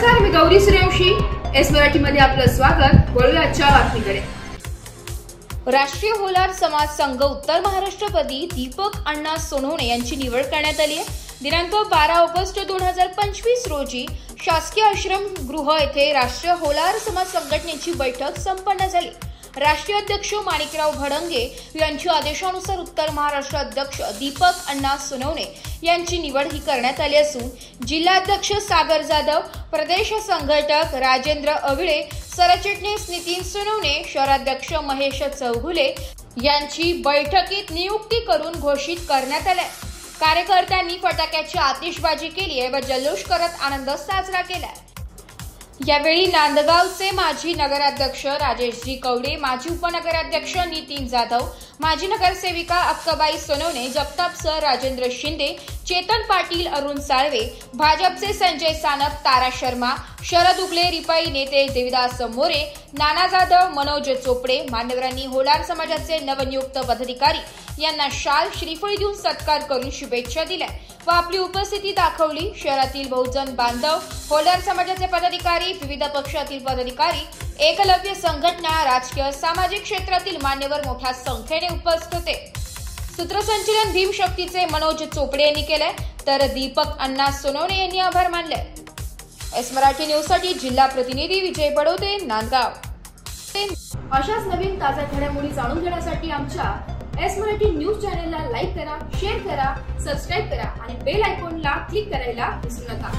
नमस्कार, मी गौरी सूर्यवंशी. एस मराठी मध्ये आपलं स्वागत. वळूया आजच्या बातमीकडे. राष्ट्रीय होलार समाज संघ उत्तर महाराष्ट्रपदी दीपक अण्णा सोनवणे यांची निवड करण्यात आली आहे. दिनांक 12 ऑगस्ट 2025 रोजी शासकीय आश्रम गृह येथे राष्ट्रीय होलार समाज संघटनेची बैठक संपन्न झाली. राष्ट्रीय अध्यक्ष माणिकराव भडंगे यांच्या आदेशानुसार उत्तर महाराष्ट्र अध्यक्ष दीपक अण्णा सोनवणे यांची निवड ही करण्यात आली असून जिल्हाध्यक्ष सागर जाधव, प्रदेश संघटक राजेंद्र अविळे, सरचिटणीस नितीन सोनवणे, शहराध्यक्ष महेश चौगुले यांची बैठकीत नियुक्ती करून घोषित करण्यात आले. कार्यकर्त्यांनी फटाक्याची आतिषबाजी केली आहे व जल्लोष करत आनंद साजरा केला. यावेळी नांदगावचे माजी नगराध्यक्ष राजेशजी कवडे, माजी उपनगराध्यक्ष नितीन जाधव, माजी नगरसेविका अक्काबाई सोनवणे, जगताप सर, राजेंद्र शिंदे, चेतन पाटील, अरुण साळवे, भाजपचे संजय सानप, तारा शर्मा, शरद उगले, रिपाई नेते देविदास मोरे, नाना जाधव, मनोज चोपडे मान्यवरांनी होलार समाजाचे नवनियुक्त पदाधिकारी यांना शाल, श्रीफळ देऊन सत्कार करून शुभेच्छा दिल्या व आपली उपस्थिती दाखवली. शहरातील बहुजन बांधव, होलार समाजाचे पदाधिकारी, विविध पक्षातील पदाधिकारी, एकलव्य संघटना, राजकीय सामाजिक क्षेत्रातील मान्यवर मोठ्या संख्येने उपस्थित होते. सूत्रसंचलन भीमशक्तीचे मनोज चोपडे यांनी केले तर दीपक अण्णा सोनवणे यांनी आभार मानले. एस मराठी न्यूज साठी जिल्हा प्रतिनिधी विजय बडोदे, नांदगाव. अशाच नवीन ताज्या घडामोडी जाणून घेण्यासाठी आमच्या एस मराठी न्यूज चॅनलला लाईक करा, शेअर करा, सबस्क्राईब करा आणि बेल आयकॉनला क्लिक करायला विसरू नका.